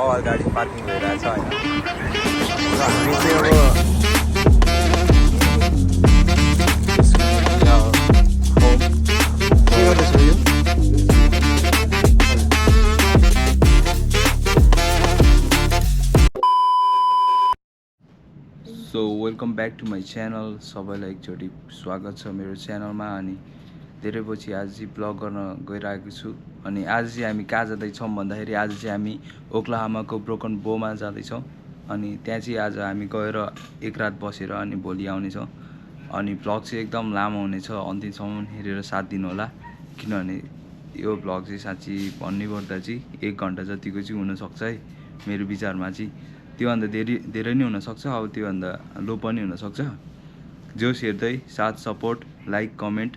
बवाल गाडी पार्किङ भइरहेछ होइन र हामी चाहिँ अब के गर्दैछौँ यो so welcome back to my channel सबैलाई एकचोटि स्वागत छ मेरो च्यानलमा अनि धेरै पछि आज चाहिँ ब्लग गर्न गइरहेको छु अनि आज चाहिँ हामी कहाँ जाँदैछौँ भन्दाखेरि आज चाहिँ हामी ओक्लाहामाको ब्रोकन बोमा जाँदैछौँ अनि त्यहाँ चाहिँ आज हामी गएर एक रात बसेर अनि भोलि आउनेछौँ अनि ब्लग चाहिँ एकदम लामो हुनेछ अन्तिमसम्म हेरेर साथ दिनु होला किनभने यो ब्लग चाहिँ साँच्ची भन्नुपर्दा चाहिँ 1 घन्टा जतिको चाहिँ हुनसक्छ है मेरो विचारमा चाहिँ त्योभन्दा धेरै नै हुनसक्छ अब त्योभन्दा लो पनि हुनसक्छ जोस हेर्दै साथ सपोर्ट लाइक कमेन्ट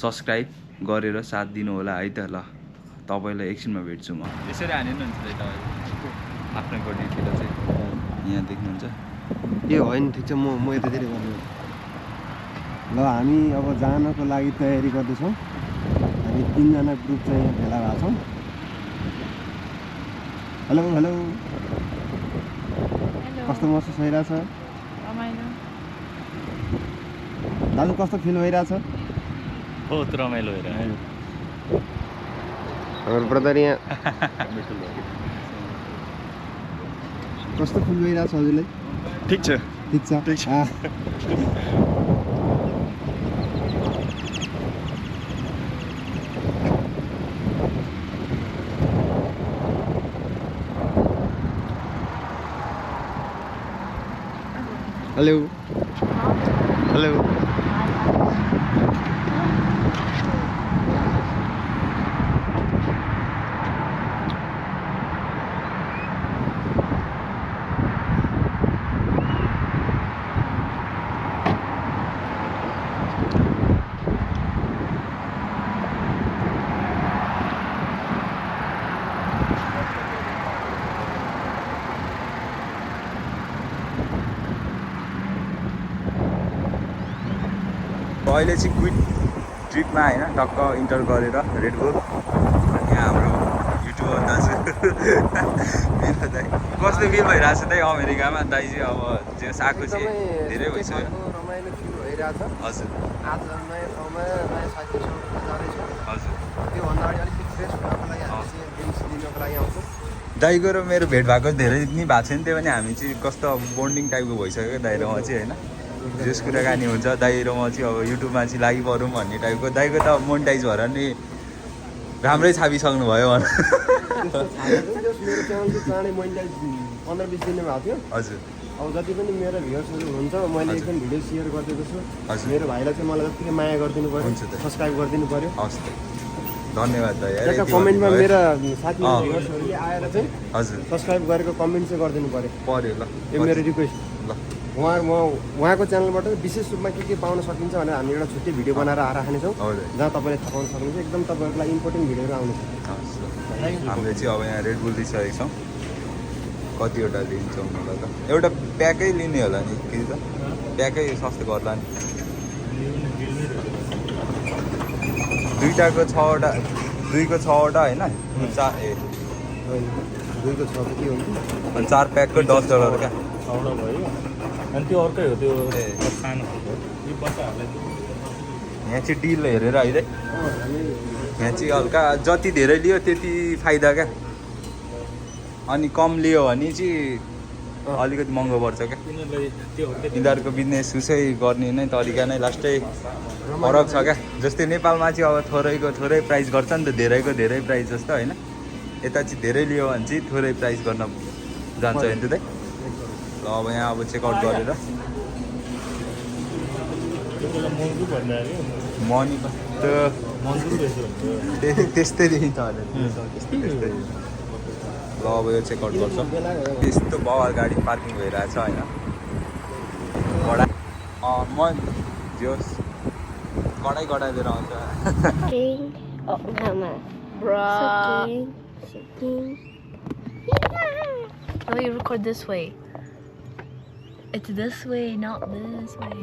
सब्सक्राइब गरेर साथ दिनु होला है त ल तपाईँलाई एकछिनमा भेट्छु म यसरी हानिनुहुन्छ तपाईँ आफ्नै पट्टितिर चाहिँ यहाँ देख्नुहुन्छ ए होइन ठिक छ म यतातिर गर्नु ल हामी अब जानको लागि तयारी गर्दैछौँ हामी 3 जना ग्रुप चाहिँ यहाँ भेला भएको छौँ हेलो हेलो कस्तो महसुस भइरहेछ दाजु कस्तो फिल भइरहेछ बहुत रमाइलो भइरहेछ हाम्रो ब्रदर यहाँ कस्तो फिल भइरहेछ हजुरलाई ठिक छ हेलो हेलो अहिले चाहिँ क्विक ट्रिपमा होइन टक्क इन्टर गरेर रेडबुल अनि हाम्रो युट्युबर दाजु मेरो दाइ कस्तो फिल भइरहेछ दाइ अमेरिकामा दाइ चाहिँ अब त्यो आएको चाहिँ धेरै भइसक्यो रमाइलो फिल भइरहेछ हजुर आज नयाँ ठाउँमा नयाँ साथीसँग जाँदैछु हजुर त्योभन्दा अगाडि अलिकति फ्रेस हुनको लागि हामी चाहिँ ड्रिङ्क्स लिनको लागि आउँछौँ दाइको र मेरो भेट भएको धेरै नै भएको छैन त्यही पनि हामी चाहिँ कस्तो बोन्डिङ टाइपको भइसक्यो दाइ र म चाहिँ होइन जस कुराकानी हुन्छ दाइ र म चाहिँ अब युट्युबमा चाहिँ लागि परौँ भन्ने टाइपको दाइको त मोनिटाइज भएर नि राम्रै छापिसक्नु भयो मेरो च्यानल चाहिँ चाँडै मोनिटाइज 15-20 दिनमा भएको थियो हजुर अब जति पनि मेरो भ्युअर्सहरू हुनुहुन्छ मैले एकदम भिडियो सेयर गरिदिएको छु हजुर मेरो भाइलाई चाहिँ मलाई जतिकै माया गरिदिनु पऱ्यो हुन्छ त सब्सक्राइब गरिदिनु पऱ्यो हस् त धन्यवाद दाइ कमेन्टमा मेरा साथी भ्युअर्सहरूले आएर चाहिँ हजुर सब्सक्राइब गरेको कमेन्ट चाहिँ गरिदिनु पऱ्यो ल यो मेरो रिक्वेस्ट ल उहाँको च्यानलबाट विशेष रूपमा के पाउन सकिन्छ भनेर हामी एउटा छुट्टै भिडियो बनाएर राख्नेछौँ जहाँ तपाईँले थाहा पाउन सक्नुहुन्छ एकदम तपाईँहरूको लागि इम्पोर्टेन्ट भिडियोहरू आउनेछ हामीले चाहिँ अब यहाँ रेडबुल लिइसकेको छौँ कतिवटा लिन्छौँ होला त एउटा प्याकै लिने होला नि कि त प्याकै सस्तो गर्ला नि दुईको 6वटा होइन 2को 6 के हुन्छ अनि 4 प्याकको $10 क्या 6वटा भयो अनि त्यो अर्कै हो त्यो सानो खालको यो बच्चाहरूलाई यहाँ चाहिँ डिल हेरेर है यहाँ चाहिँ हल्का जति धेरै लियो त्यति फाइदा क्या अनि कम लियो भने चाहिँ अलिकति महँगो पर्छ क्या यिनीहरूको बिजनेस उसै गर्ने नै तरिका नै लास्टै फरक छ क्या जस्तै नेपालमा चाहिँ अब थोरैको थोरै प्राइस गर्छ नि त धेरैको धेरै प्राइस जस्तो होइन यता चाहिँ धेरै लियो भने चाहिँ थोरै प्राइस गर्न जान्छ होइन त ल अब यहाँ अब चेकआउट गरेर मनी त्यस्तै देखिन्छ होला त्यस्तै ल अब यो चेकआउट गर्छ यस्तो बवाल गाडी पार्किङ भइरहेछ होइन गडा म जोस् गडाइदिएर आउँछ Let me record this way. It's this way, not this way.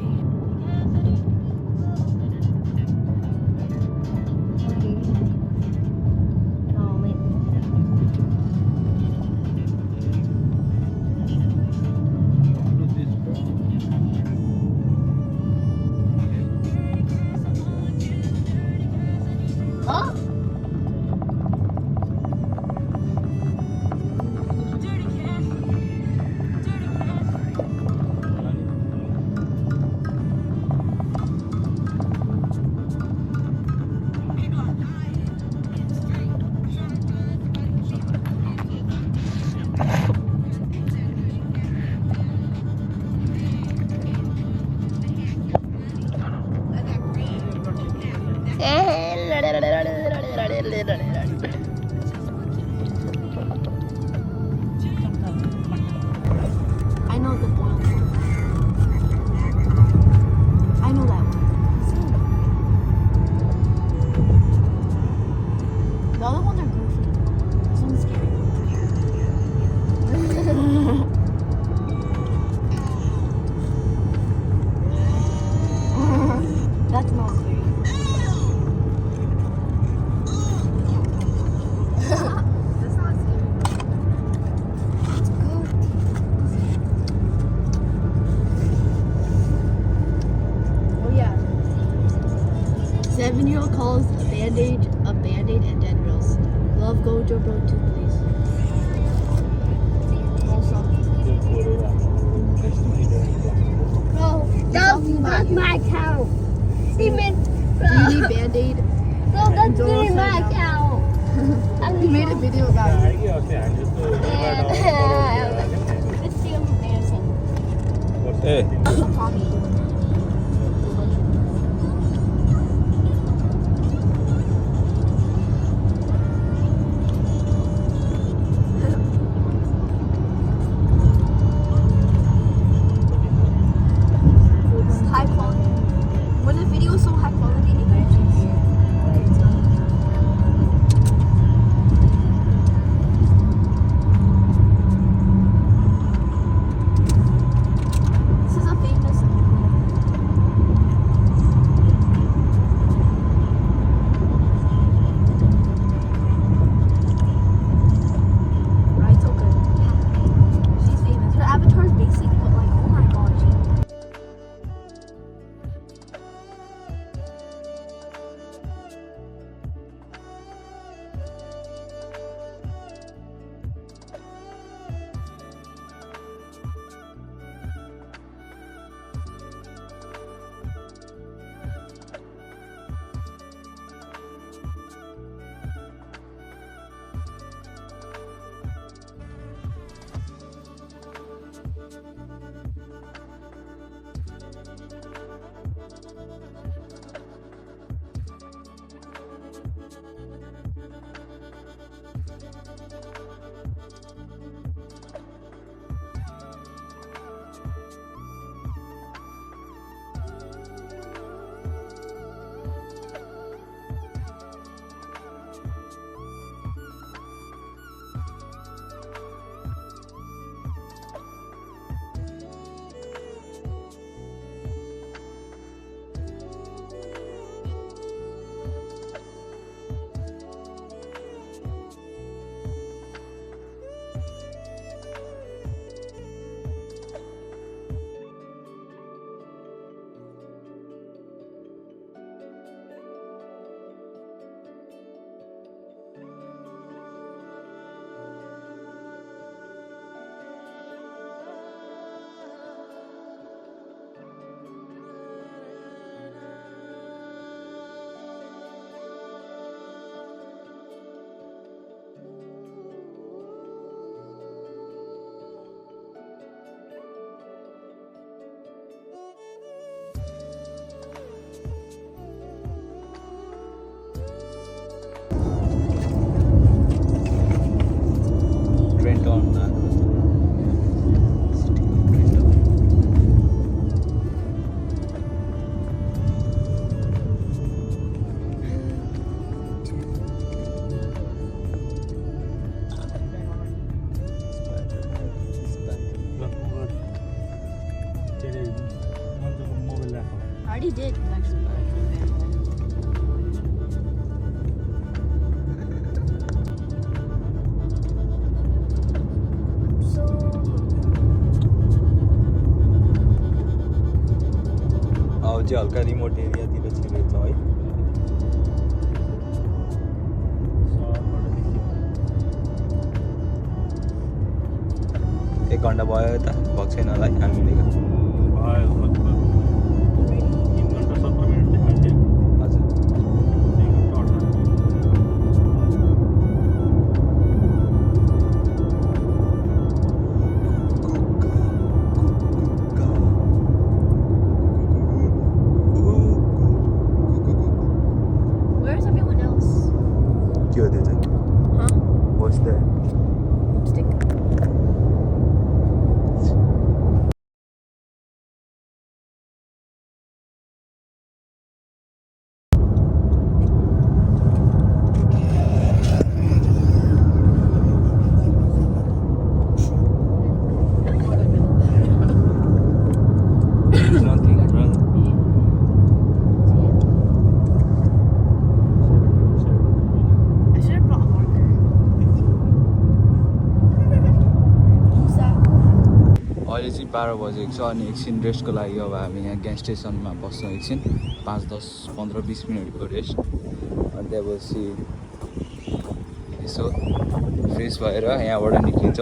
Band-Aid, a Band-Aid, and dead reels. Love Gojo Bro toothpaste. Also, त्यो फोरेर हाम्रो Bro, that's my cow. Steven, do you need Band-Aid? bro, that's really my cow. We made a video about it. आएकै अस्ति हामी जस्तो Let's see him dancing. A Also, Tommy. It's high quality. When the video is so high quality, it can actually hear. This is a famous. Right, so good. She's famous. Her avatar is basic, but like, oh my god, she. Trenton के अरे मन्जुको mobile राख I already did, actually. So, अब चाहिँ हल्का remote एरियातिर छिरेछ है एक घन्टा भयो यता भएको छैन होला है हामी हिँडेको भयो 3 घन्टा 17 मिनट देखाएको हजुर 2 घन्टा 18 where's everyone else? के हो त्यो चाहिँ Huh? What's that? Stick. There's nothing, brother. I should have brought a marker. Who's that? अहिले चाहिँ 12 बजेको छ अनि एकछिन रेस्टको लागि अब हामी यहाँ ग्यास स्टेसनमा बस्छौँ एकछिन 5, 10, 15, 20 मिनटको रेस्ट त्यहाँपछि यसो फ्रेस भएर यहाँबाट निक्लिन्छ।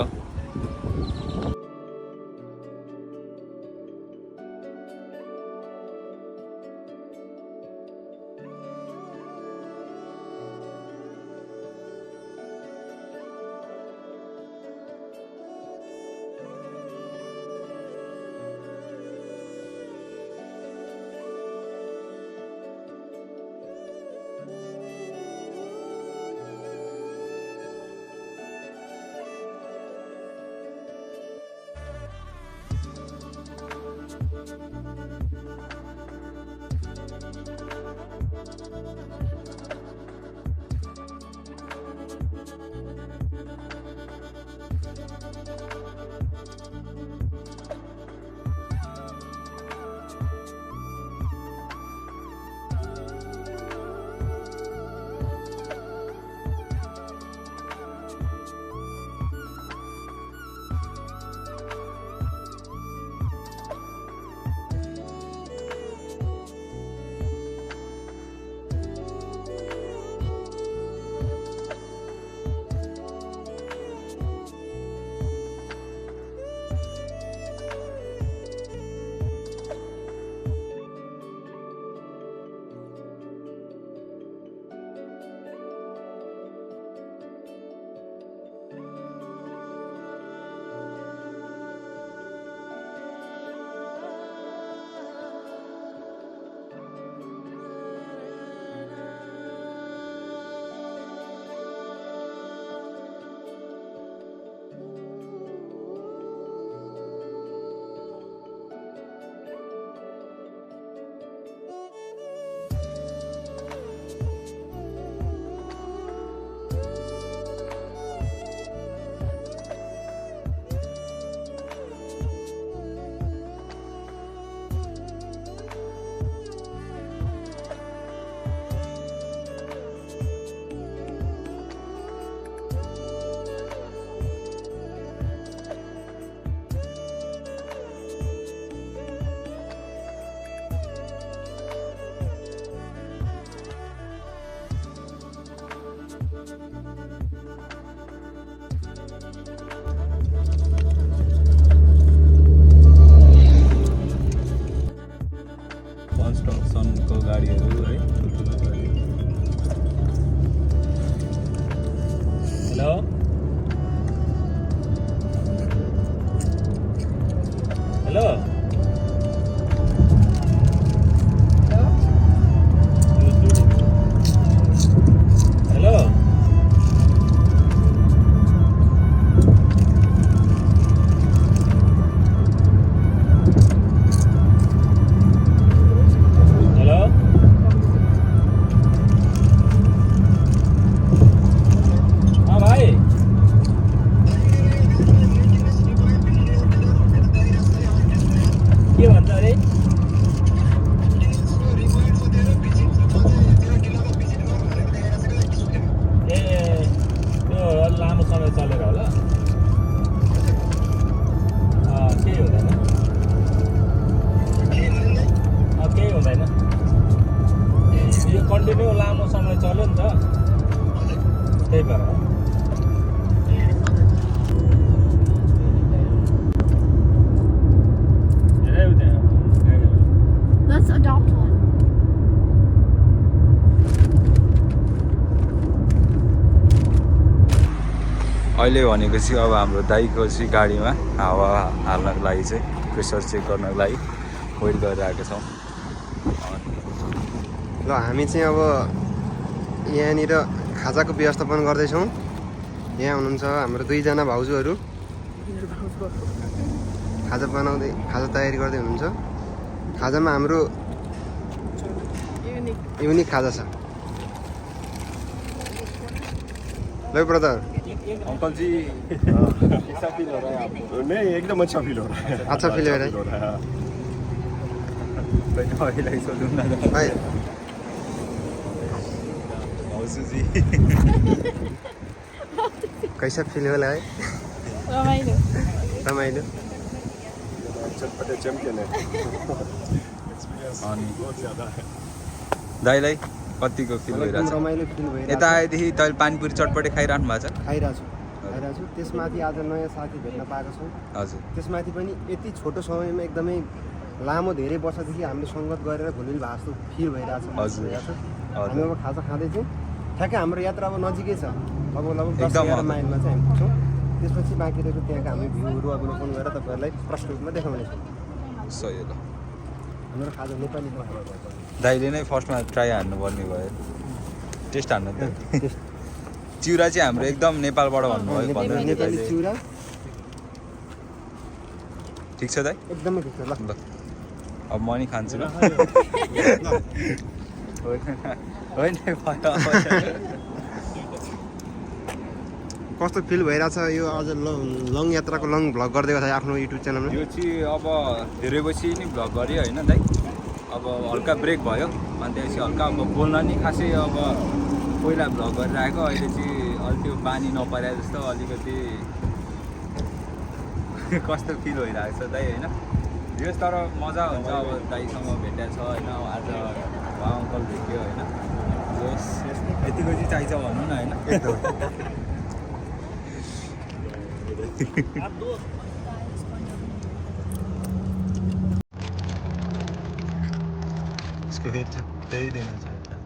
कन्स्ट्रक्सनको गाडीहरू है, ठुल्ठुलो गाडी। हेलो हेलो हेलो के भन्छ अरे? ए त्यो अलि लामो समय चलेर होला, केही हुँदैन, केही हुँदैन। यो कन्टिन्यू लामो समय चल्यो नि त, त्यही भएर। Let's adopt one. अहिले भनेको चाहिँ अब हाम्रो दाइको चाहिँ गाडीमा हावा हाल्नको लागि चाहिँ प्रेसर चेक गर्नको लागि वेट गरिरहेको छौँ। ल हामी चाहिँ अब यहाँनिर खाजाको व्यवस्थापन गर्दैछौँ। यहाँ हुनुहुन्छ हाम्रो दुईजना भाउजूहरू, खाजा तयारी गर्दै हुनुहुन्छ। खाजामा हाम्रो युनिक खाजा छ। लो ब्रदर, अंकल जी कैसा फील हो रहा है आपको? नहीं, एकदम अच्छा फील हो रहा है। अच्छा फील हो रहा है। भाइ कैसा फिल होला है? रमाइलो। रमाइलो। चटपटे चैंपियन है। एक्सपीरियंस बहुत ज्यादा है। दाइलाई कतिको फिल मलाई एकदम भइरहेछ रमाइलो फिल भइरहेछ। यता आएदेखि तैँले पानीपुरी चटपटे खाइरहनु भएको छ खाइरहेको छु। त्यसमाथि आज नयाँ साथी भेट्न पाएको छौँ। हजुर त्यसमाथि पनि यति छोटो समयमा एकदमै लामो धेरै वर्षदेखि हामीले सङ्गत गरेर घुलमिल भएको जस्तो फिल भइरहेछ। हजुर। हामी अब खाजा खाँदैछौँ। ठ्याक्कै हाम्रो यात्रा अब नजिकै छ। अब लगभग 10-11 एकदम माइलमा चाहिँ हामी पुग्छौँ। त्यसपछि बाँकी रहेको त्यहाँका हामी भ्यूहरू अवलोकन गरेर तपाईँहरूलाई प्रष्ट रूपमा देखाउनेछौँ। सही हो ल हाम्रो खाजा नेपालीमा दाइले नै फर्स्टमा ट्राई हान्नुपर्ने भयो टेस्ट हान्नु त चिउरा चाहिँ हाम्रो एकदम नेपालबाट भन्नुभयो नेपाली चिउरा ठिक छ दाइ एकदमै ठिक छ। ल ल अब म नि खान्छु ल होइन कस्तो फिल भइरहेछ यो आज लङ यात्राको लङ भ्लग गर्दै गर्दा आफ्नो युट्युब च्यानलमा? यो चाहिँ अब धेरै पछि नि भ्लग गरेँ होइन दाइ अब हल्का ब्रेक भयो अनि त्यसपछि हल्का अब बोल्न नि खासै अब पहिला भ्लग गरिरहेको अहिले चाहिँ अलि त्यो बानी नपरे जस्तो अलिकति कस्तो फिल भइरहेको छ दाइ होइन यस तर मजा हुन्छ अब दाइसँग भेटेको छ होइन आज बा अङ्कल भेट्यो होइन यस यतिको चाहिँ चाहिन्छ भन्नु न होइन इसको फिर दे ही देना चाहता है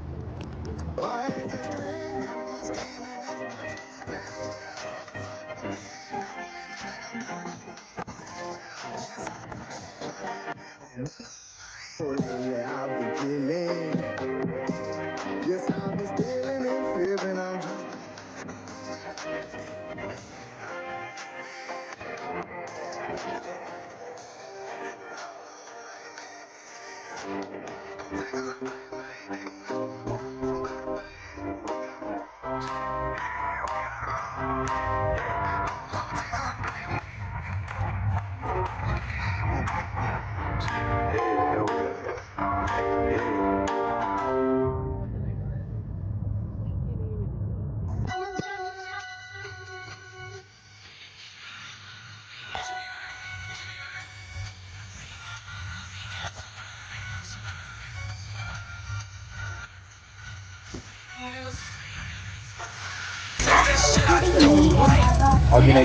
अभिनय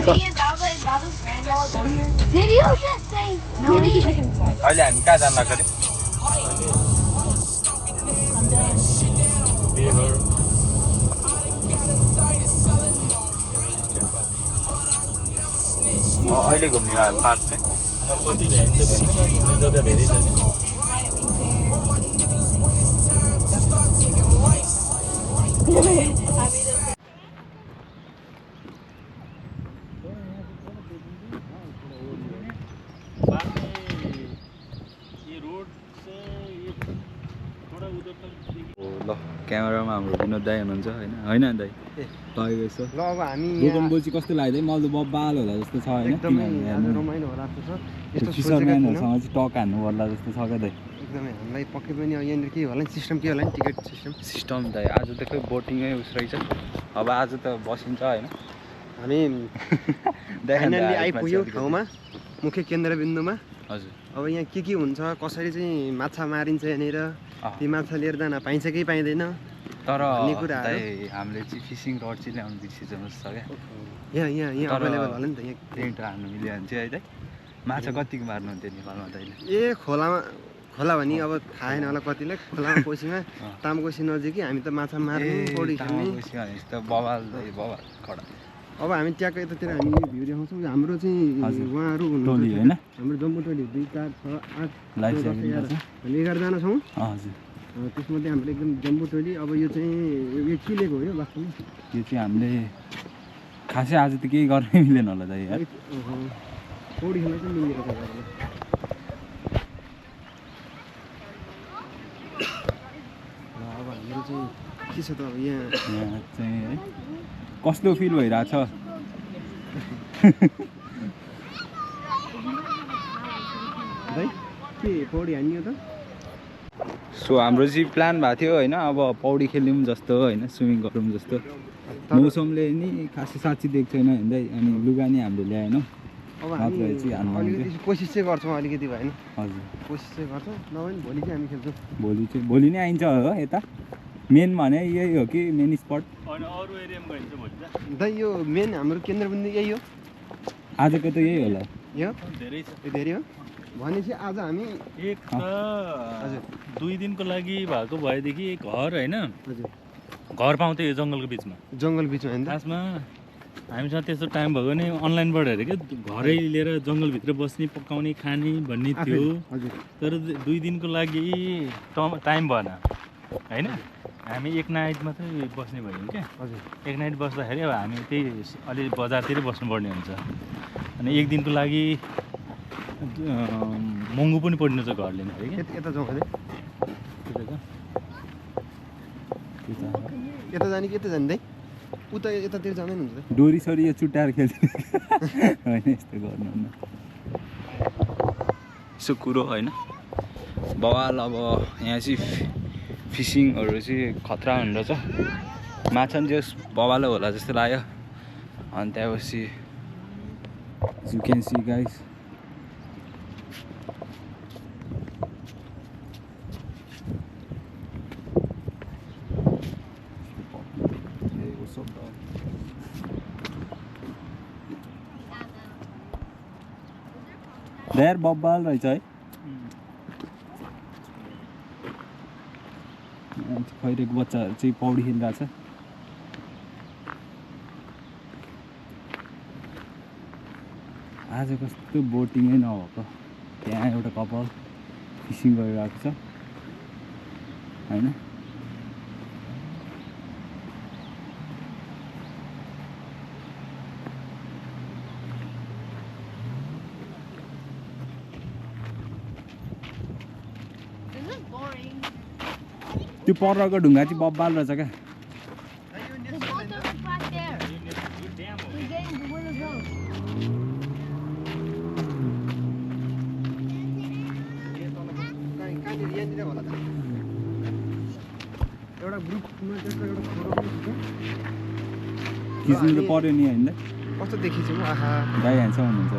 Did you just say no? अहिले हामी कहाँ जान लाग्छ अहिले घुम्ने पार्क चाहिँ कति भ्याइन्छ जग्गा धेरै छ ल क्यामेरामा हाम्रो विनोद दाई हुनुहुन्छ होइन होइन दाई लगेको छ ल अब हामी बोकन बोल चाहिँ कस्तो लाग्यो मैले त बब्बाल होला जस्तो छ होइन एकदमै आज रमाइलो होला जस्तो छ। यस्तो सोचेका फिसरम्यानहरूसँग थिएनौँ। चाहिँ टक हान्नु पर्ला जस्तो छ क्या दाइ एकदमै हामीलाई पक्कै पनि अब यहाँनिर के होला नि सिस्टम के होला नि टिकट सिस्टम सिस्टम दाइ आज त खै बोटिङै उस रहेछ अब आज त बसिन्छ होइन हामी फाइनल्ली आइपुग्यौँ ठाउँमा मुख्य केन्द्रबिन्दुमा। हजुर अब यहाँ के हुन्छ कसरी चाहिँ माछा मारिन्छ यहाँनिर ती माछा लिएर जान पाइन्छ कि पाइँदैन तर भन्ने कुराहरू। दाइ हामीले चाहिँ फिसिङ रड चाहिँ ल्याउनु बिर्सिन्छ जस्तो छ क्या यहाँ तर अभाइलेबल होला नि त यहाँ। टेन्ट हान्नु मिल्यो भने चाहिँ है दाइ माछा कतिको मार्नुहुन्थ्यो नेपालमा दाइले ए खोला भने अब थाहा छैन होला कतिलाई खोलामा कोसीमा तामकोसी नजिकै हामी त माछा मार्ने पौडी खेल्ने। बवाल दाइ बवाल कडा अब हामी ट्याक्क यतातिर हामी भ्यू देखाउँछौँ। हाम्रो चाहिँ उहाँहरू टोली होइन हाम्रो जम्मू टोली 2 4 6 8 लाइफ 10 सेभिङ 11 हामी 11जना छौँ। हजुर त्यसमध्ये हाम्रो एकदम जम्बो टोली। अब यो चाहिँ यो के लिएको हो यो वास्तवमा यो चाहिँ हामीले खासै आज त केही गर्नै मिलेन होला दाइ यार पौडी खेल्न चाहिँ मिलेको छ अब हाम्रो चाहिँ के छ त अब यहाँ चाहिँ है कस्तो फिल भइरहेछ है के पौडी हान्ने हो त। सो हाम्रो चाहिँ प्लान भएको थियो होइन अब पौडी खेल्यौँ जस्तो होइन स्विमिङ गरौँ जस्तो मौसमले नि खासै साँच्ची दिएको छैन हिँड्दै अनि लुगा नि हामीले ल्याएनौँ अब मात्र चाहिँ हान्नु अलिकति कोसिस चाहिँ गर्छौँ अलिकति भएन हजुर कोसिस चाहिँ गर्छौँ नभए भोलि चाहिँ हामी खेल्छौँ। भोलि नै आइन्छ हो यता मेन भने यही हो कि मेन स्पट अनि अरू एरियामा गइन्छ भोलि त दाइ यो मेन हाम्रो केन्द्रबिन्दु यही हो आजको त यही होला यो धेरै छ यो धेरै हो भनेपछि आज हामी एक त हजुर 2 दिनको लागि भएको भएदेखि घर होइन हजुर घर पाउँथ्यो यो जङ्गलको बिचमा जङ्गल बिचमा होइन त खासमा हामीसँग त्यस्तो टाइम भयो भने अनलाइनबाट हेरेँ क्या घरै लिएर जङ्गलभित्र बस्ने पकाउने खाने भन्ने थियो हजुर तर 2 दिनको लागि टाइम भएन होइन हामी एक नाइट मात्रै बस्ने भयौँ क्या हजुर एक नाइट बस्दाखेरि अब हामी त्यही अलि बजारतिरै बस्नुपर्ने हुन्छ अनि एक दिनको लागि महँगो पनि पर्ने छ घर लिँदाखेरि क्या यता जाउँ अरे त्यता यता जाने कि यता जाने दाइ उता यतातिर जाँदैन हुन्छ त डोरी सरी यो चुट्टाएर खेल्छ होइन यस्तो गर्नुहुन्न यसो कुरो होइन बवाल अब यहाँ चाहिँ फिसिङहरू चाहिँ खतरा हुने रहेछ माछा पनि जस बवालै होला जस्तो लाग्यो अनि त्यहाँपछि यु क्यान सी गाइस धेर बब्बाल रहेछ है खैरेको बच्चाहरू चाहिँ पौडी खेलिरहेछ आज कस्तो बोटिङै नभएको त्यहाँ एउटा कपाल फिसिङ गरिरहेको छ होइन This is boring. त्यो परको ढुङ्गा चाहिँ बब्बाल रहेछ क्या The boat is back there. We're getting the winner goat. कहाँनिर यहाँनिर होला त एउटा ग्रुपमा त्यसको एउटा फोटो पनि छ खिच्नु त पर्यो नि होइन कस्तो देखिन्छ म आहा गाई हान्छ हुनुहुन्छ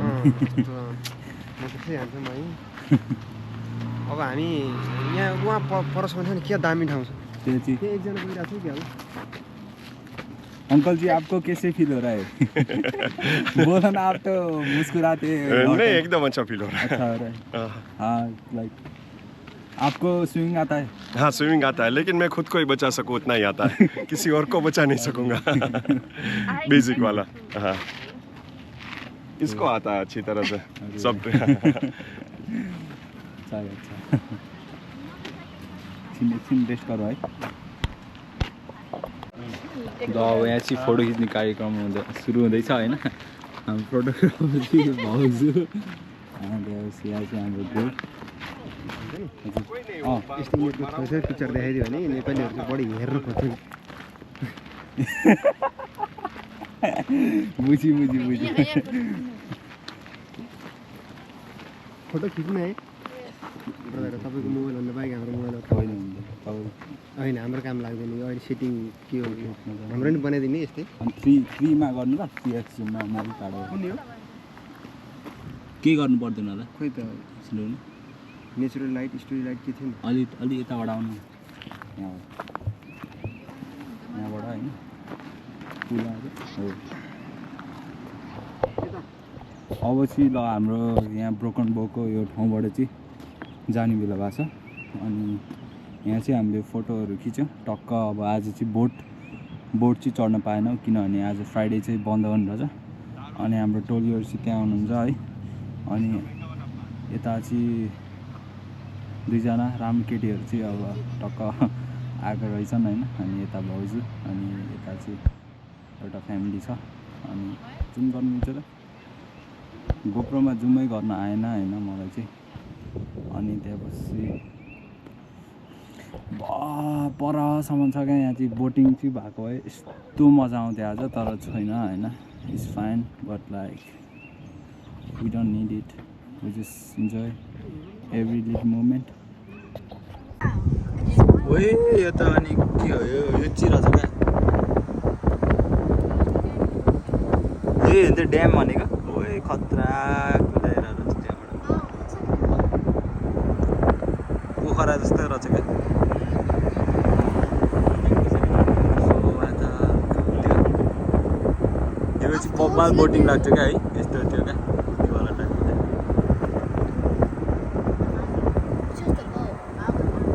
म त्यसै हान्छौँ है अब हामी यहाँ उहाँ परसम्म छ नि क्या दामी ठाउँ छ त्यो चाहिँ त्यहाँ एकजना गइरहेको छ क्या अंकल जी आपको कैसे फील हो रहा है बोला ना आप तो मुस्कुराते नहीं एकदम अच्छा फील हो रहा अच्छा हो रहा है हाँ लाइक आपको स्विमिंग आता है है हाँ स्विमिंग आता है लेकिन मैं खुद को ही बचा सकूँ उतना ही आता है किसी और को बचा नहीं सकूंगा बेसिक वाला हाँ इसको आता है अच्छी तरह से सब अच्छा एकछिन रेस्ट गरौँ है ल अब यहाँ चाहिँ फोटो खिच्ने कार्यक्रम सुरु हुँदैछ होइन हाम्रो फोटोग्राफर चाहिँ भाउजू त्यसपछि यहाँ चाहिँ हाम्रो ग्रुप यस्तो युट्युब खोज्छ पिक्चर देखाइदियो भने नेपालीहरू चाहिँ बढी हेर्नु खोज्छ बुझी फोटो खिच्नु है तपाईँको मोबाइलभन्दा बाहेक हाम्रो मोबाइल होइन हाम्रो काम लाग्दैन यो अहिले सेटिङ के हो हाम्रो नि बनाइदिने यस्तै अनि 3मा गर्नु ल 3x मा माथि टाढो कुन हो के गर्नु पर्दैन होला खोइ त सुन्नु न नेचुरल लाइट स्टोरी लाइट के थियो नि अलि यताबाट आउनु यहाँबाट होइन पुलाहरू हो अब चाहिँ ल हाम्रो यहाँ ब्रोकन बोको यो ठाउँबाट चाहिँ जाने बेला भएको छ अनि यहाँ चाहिँ हामीले फोटोहरू खिच्यौँ टक्क अब आज चाहिँ बोट चाहिँ चढ्न पाएनौँ किनभने आज फ्राइडे चाहिँ बन्द हुने रहेछ अनि हाम्रो टोलीहरू चाहिँ त्यहाँ हुनुहुन्छ है अनि यता चाहिँ 2जना राम्रो केटीहरू चाहिँ अब टक्क आएको रहेछन् होइन अनि यता भाउजू अनि यता चाहिँ एउटा फ्यामिली छ अनि जुम गर्नुहुन्छ त गोप्रोमा जुमै गर्न आएन होइन मलाई चाहिँ अनि त्यहाँपछि परसम्म छ क्या यहाँ चाहिँ बोटिङ चाहिँ भएको भए यस्तो मजा आउँथ्यो आज तर छैन होइन it's fine but like we don't need it we just enjoy every little moment ओए यो त अनि के हो यो चिरा छ क्या ए त्यो ड्याम भनेको ओए खतरा ल्याएर पोखरा जस्तै रहेछ क्या गरेपछि बब्बाल बोटिङ लाग्छ क्या है यस्तो थियो क्या त्योवाला टाइपको It's just a boat. I would want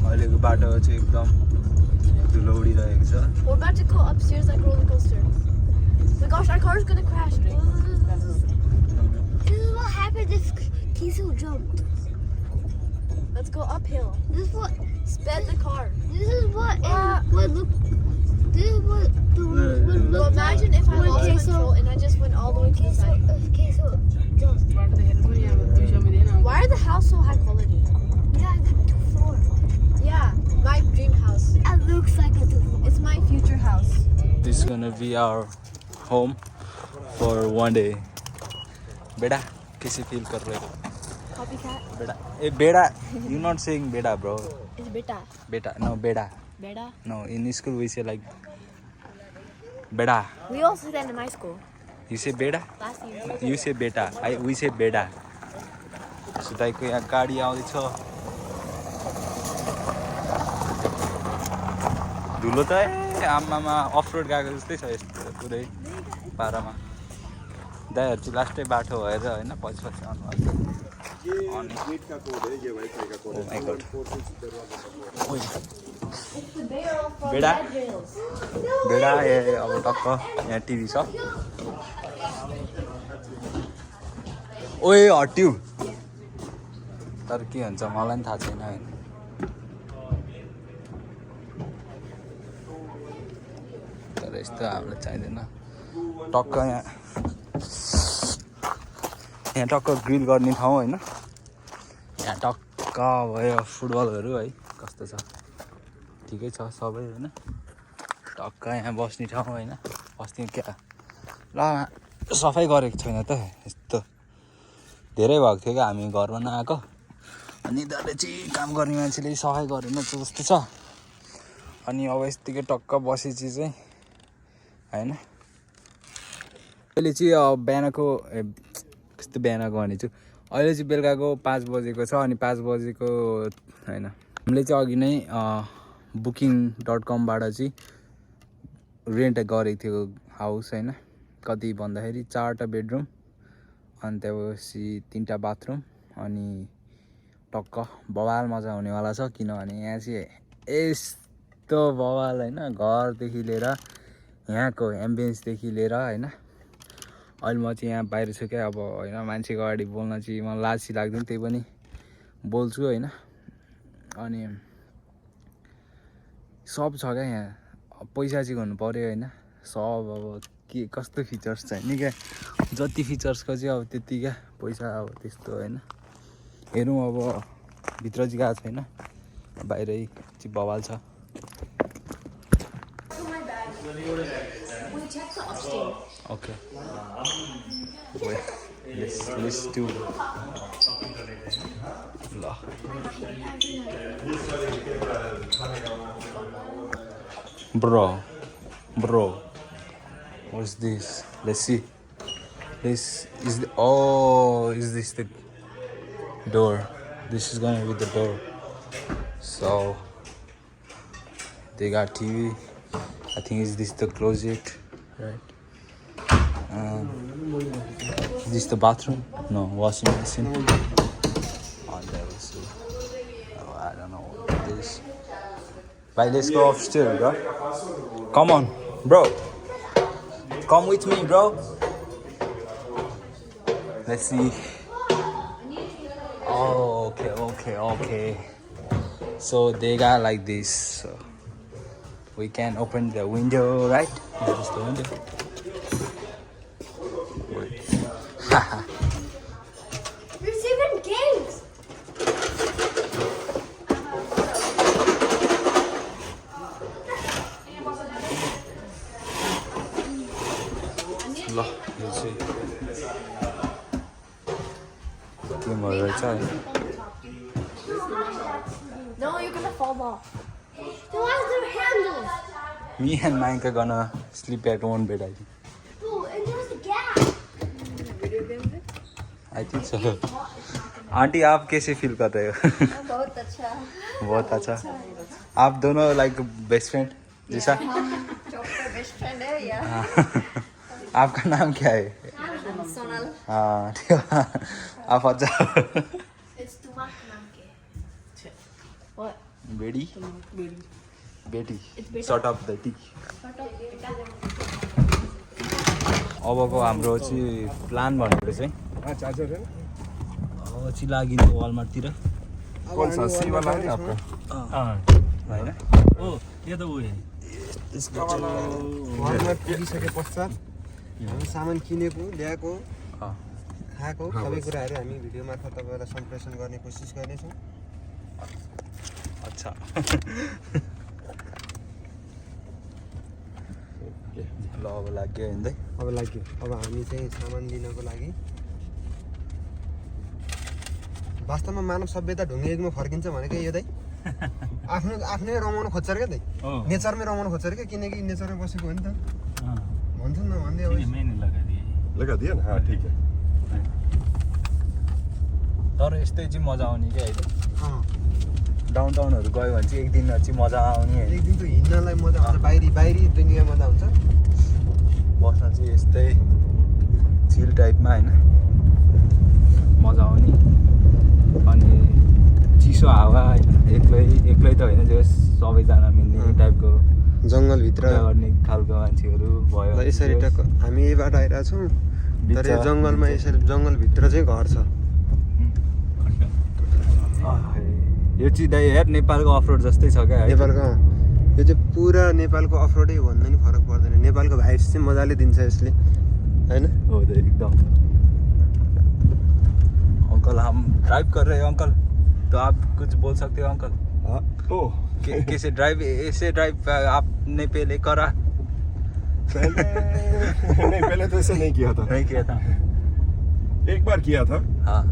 अहिलेको बाटो चाहिँ एकदम धुलो उडिरहेको छ We're about to go upstairs like roller coaster. Oh my gosh, our car is gonna crash. This is what happened if Kiesel jumped. Let's go uphill. This is what. Sped the car. This is what. What look. This is what the would So look imagine if I when lost Kiesel- control and I just went all the way to the side. If Kiesel jumped. Why are the house so high quality? Yeah, the 2-4. Yeah, my dream house. It looks like a 2-4. It's my future house. This is gonna be our home for one day. बेड़ा कैसे feel कर रहे हो? Copycat. बेड़ा ए बेड़ा you not saying बेड़ा bro. It's beta. बेटा no बेड़ा. Beta. No in school we say like बेड़ा. We also said that in my school. You say बेड़ा? Last year. You say बेटा. We say बेड़ा. सुताइको यहाँ गाडी आउँदैछ. धुलो त आमामा अफ रोड गएको जस्तै छ यस्तो पुरै पारामा. दाइहरू चाहिँ लास्टै बाटो भएर होइन पछि पछि आउनुभएको छ. अनि Oh my God. ओइ. बेडा बेडा ए अब टक्क यहाँ टिभी छ. ओए हट्यौ. तर के हुन्छ मलाई पनि थाहा छैन होइन. तर यस्तो हामीलाई चाहिँदैन. टक्क यहाँ टक्क ग्रिल गर्ने ठाउँ होइन. यहाँ टक्क भयो फुटबलहरू है कस्तो छ ठिकै छ सबै होइन. टक्क यहाँ बस्ने ठाउँ होइन. अस्ति क्या ल सफाइ गरेको छैन त यस्तो धेरै भएको थियो क्या हामी घरमा नआएको. अनि यिनीहरूले चाहिँ काम गर्ने मान्छेले सफाइ गरेन जस्तो छ. अनि अब यतिकै टक्क बसेपछि चाहिँ होइन अहिले चाहिँ बिहानको कस्तो बिहानको भनेछु अहिले चाहिँ बेलुकाको 5 बजेको छ. अनि 5 बजेको होइन हामीले चाहिँ अघि नै booking.com-बाट चाहिँ रेन्ट गरेको थियो हाउस होइन. कति भन्दाखेरि 4टा बेडरुम अनि त्यसपछि 3टा बाथरुम अनि टक्क बवाल मजा हुनेवाला छ. किनभने यहाँ चाहिँ यस्तो बवाल होइन घरदेखि लिएर यहाँको एम्बियन्सदेखि लिएर होइन. अहिले म चाहिँ यहाँ बाहिर छु क्या. अब होइन मान्छेको अगाडि बोल्न चाहिँ मलाई लाज लाग्दैन त्यही पनि बोल्छु होइन. अनि सब छ क्या यहाँ. पैसा चाहिँ गर्नु पऱ्यो होइन. सब अब के कस्तो फिचर्स चाहिने क्या जति फिचर्सको चाहिँ अब त्यति क्या पैसा अब त्यस्तो होइन. हेरौँ अब भित्र चाहिँ गएको छैन बाहिरै चाहिँ बवाल छ My bag. We check the upstairs. Okay let's do ल Bro, what's this? Let's see. This is the door? This is gonna be the door. So they got TV. I think is this the closet, right? Is this the bathroom? No, washing machine. Oh, there we see. Oh, I don't know what it is. Bye, let's go upstairs, bro. Come on, bro. Come with me, bro. Let's see. Oh, okay. So they got like this. So we can open the window, right? That is the window. Wait. There's even games. ल यो चाहिँ गेमहरू रहेछ है No, you're gonna fall off. Then why is there handles? Me and Manka gonna sleep at one bed, I think. Oh, and there's a gap. I think so. Aunty आप कैसे feel कर रहे हो बहुत अच्छा. बहुत अच्छा आप दोनों लाइक बेस्ट फ्रेंड जैसा चौपर बेस्ट फ्रेंड है या आपका नाम क्या है सोनल. हाँ ठीक है आप अच्छा It's Tumak नाम के. What? बेटी बेटी It's बेटा. सर्ट अफ द टी अबको हाम्रो चाहिँ प्लान भनेको चाहिँ चार्जर है अब चाहिँ लागिन्छ वालमार्टतिर कौन सा सी वाला है आपका होइन यो त उयो वालमार्ट पुगिसके पश्चात हामी सामान किनेको ल्याएको खाएको सबै कुराहरू हामी भिडियो मार्फत तपाईँलाई सम्प्रेषण गर्ने कोसिस गर्नेछौँ अच्छा ल अब लाग्यो हिँड्दै अब लाग्यो अब हामी चाहिँ सामान लिनको लागि वास्तवमा मानव सभ्यता ढुङ्गे युगमा फर्किन्छ भनेको यो दाइ आफ्नै रमाउनु खोज्छ क्या दाइ नेचरमै रमाउनु खोज्छ क्या किनकि नेचरमै बसेको हो नि त भन्छ न भन्दै अब लगा दिया ना हाँ ठीक है तर यस्तै चाहिँ मजा आउने क्या अहिले अँ, डाउन टाउनहरू गयो भने चाहिँ एक दिन चाहिँ मजा आउने होइन एक दिन त हिँड्नलाई मजा हुन्छ बाहिरी दुनियाँ मजा हुन्छ बस्न चाहिँ यस्तै चिल टाइपमा होइन मजा आउने अनि चिसो हावा होइन एक्लै त होइन जो सबैजना मिल्ने टाइपको जङ्गलभित्र पूजा गर्ने खालको मान्छेहरू भयो ल यसरी टक्क हामी यहीबाट आइरहेको छौँ तर यो जङ्गलमा यसरी जङ्गलभित्र चाहिँ घर छ यो चाहिँ दाइ हेर नेपालको अफरोड जस्तै छ क्या है नेपालको यो चाहिँ पुरा नेपालको अफरोडै हो भन्दा नि फरक पर्दैन नेपालको भाइब्स चाहिँ मजाले दिन्छ यसले होइन हो त एकदम अंकल हम ड्राइव कर रहे हो अंकल तो आप कुछ बोल सकते हो अंकल हाँ ओह कैसे ड्राइव ऐसे ड्राइव आपने पहले करा पहले तो ऐसे नहीं किया था नहीं किया था एक बार किया था हाँ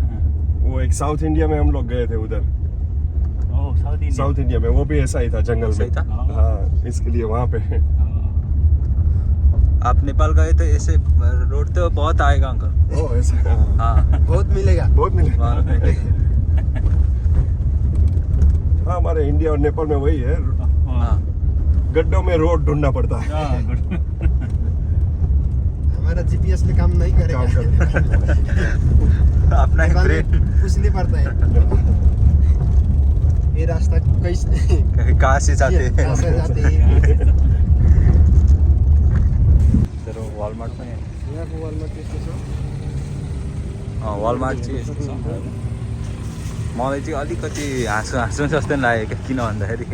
वो एक साउथ इंडिया में हम लोग गए थे उधर साउथ इंडिया में वो भी ऐसा ही था जंगल ऐसा ही में था? हाँ इसके लिए वहाँ पे आप नेपाल गए तो ऐसे रोड तो बहुत आएगा अंकल ओह ऐसा हाँ हाँ बहुत मिलेगा बहुत मिले वहाँ पे। हाँ हमारे इंडिया और नेपाल में वही है हाँ गड्ढों में रोड ढूंढना पड़ता है हमारा जीपीएस ले काम नहीं काम करेगा करते अपना ही नेपाल ब्रेन में पूछने पड़ता है ये रास्ता कैसे कहाँ से जाते हैं कहाँ से जाते हैं तर वालमार्टमा यहाँको वालमार्ट त्यस्तो छ वालमार्ट चाहिँ यस्तो छ मलाई चाहिँ अलिकति हाँसो जस्तो नि लाग्यो क्या किन भन्दाखेरि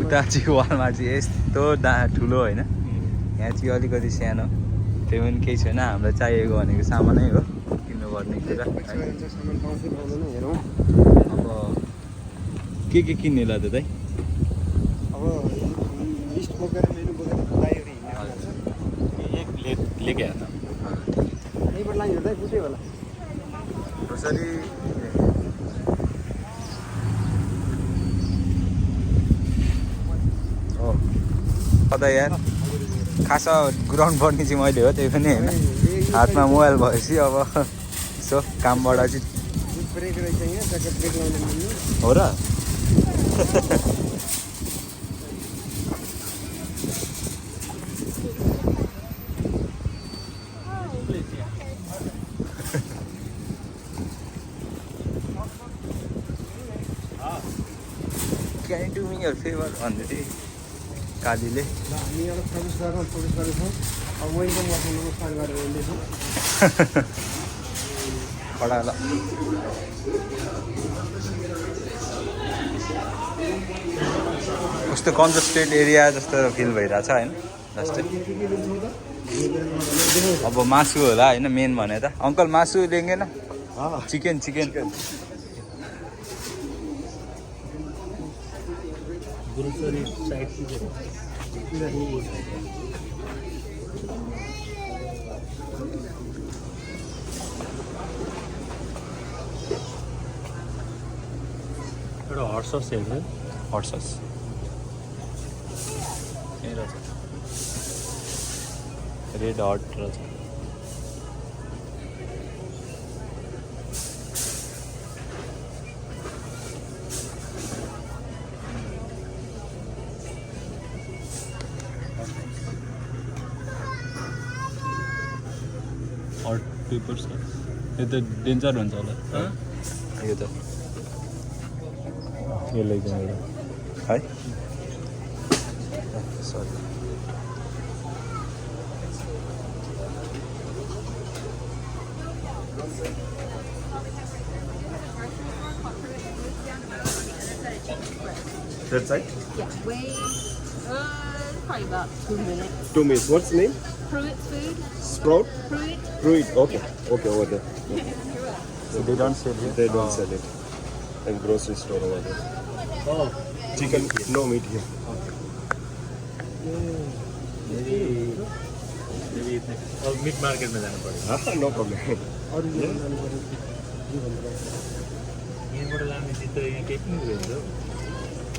उता चाहिँ वालमार्ट चाहिँ यस्तो ठुलो होइन यहाँ चाहिँ अलिकति सानो त्यो पनि केही छैन हामीलाई चाहिएको भनेको सामानै हो किन्नुपर्ने कुरा सामान पाउँछ पाउँदैन हेरौँ अब के किन्ने ल त दाइ अब लिस्ट बोकेर मेनु बोकेर दाइहरू हिँड्ने एक लेके आयो त यहीँबाट लाइन हिँड्दै पुग्यो होला कसरी हो कता यार खास ग्राउन्ड पर्ने चाहिँ मैले हो त्यही पनि होइन हातमा मोबाइल भएपछि अब यसो कामबाट चाहिँ ब्रेक रहेछ यहाँ ट्याक्क ब्रेक लाउनु मिल्ने हो र Can you do me a favor भन्दै थिएँ कालीले ल हामी एउटा प्रवेश गर्दैछौँ अब वेलकम गर्छौँ नमस्कार गरेर हिँड्दैछौँ खडा ल कस्तो कन्जस्टेड एरिया जस्तो फिल भइरहेछ होइन जस्तै अब मासु होला होइन मेन भने त अङ्कल मासु लेंगे न चिकन चिकन एउटा हट सस हेर्नु हट सस रेड हट रहेछ हट पेपर छ यो त डेन्जर हुन्छ होला यो त यसलाई चाहिँ एउटा है sorry That side? Yeah, wait. Probably about 2 minutes. 2 minutes. What's the name? Pruitt food. Sprout? Pruitt. Fruit. Okay. Okay, over there. So they don't sell here? They don't sell it. And grocery store over there. Oh, Chicken, no meat here. maybe अब meet मार्केटमा जानु पर्यो No problem. अरू जानु पर्यो यहाँबाट लाने चिज त यहाँ केही पनि हुन्छ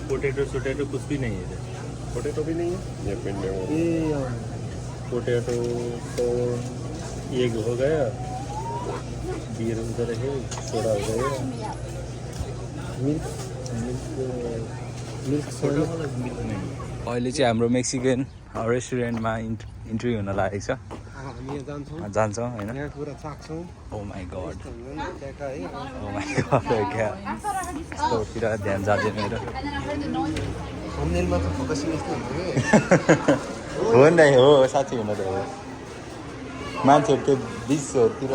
पोटेटो सोटेटो कुछ भी नहीं है Potato भी नहीं है? ये पिंड में वो. पोटैटो कॉर्न एग हो गया बियर उधर है सोडा हो गया मिल्क सोडा वाला मिल्क नहीं अहिले चाहिँ हाम्रो मेक्सिकन रेस्टुरेन्टमा इन्टरभ्यू हुन लागेको छ हामी यहाँ जान्छौँ जान्छौँ होइन यहाँ कुरा चाख्छौँ ओ माई गड त्यहाँका है ओ माई गड क्या यस्तोतिर ध्यान जाँदैन मेरो थम्बनेलमा त फोकसिङ यस्तो हुन्छ कि हो नि हो साँच्चै हुन त हो मान्छेहरू त्यो बिचहरूतिर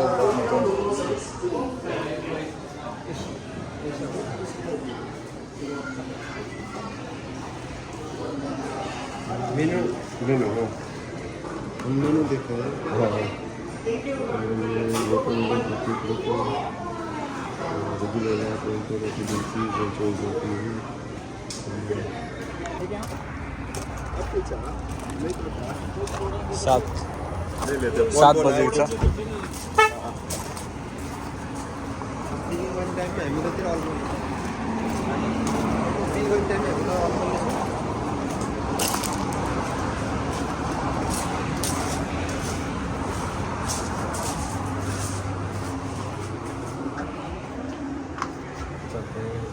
मेनु मेनू हो. मेनु देखो सात ले लेते हैं. 7 बजेको छ टाइममा हामीतिर अलमोस्ट टाइममा हामीतिर अलमोस्ट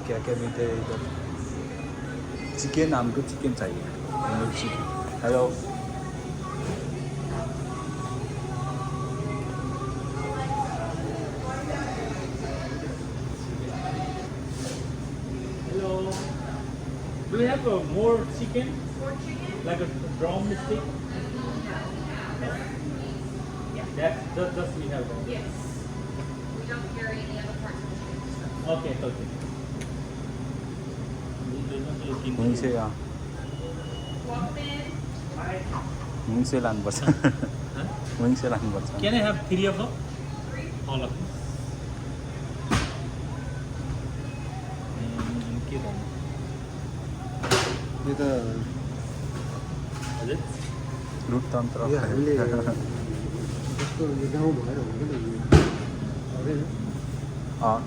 क्या क्या मिलते हैं इधर चिकन हमको चिकन चाहिए chicken hello Do you have more chicken? Like a drumstick? That just we have. Yes. We don't carry any other parts. Okay, okay. हुन्छे हुन्छे लानुपर्छ हुन्छे लानुपर्छ Can I have 3 of them? All of them. त हजुर लोकतन्त्र यो हामीले जस्तो यो गाउँ भएर हुन्छ नि हुँदैन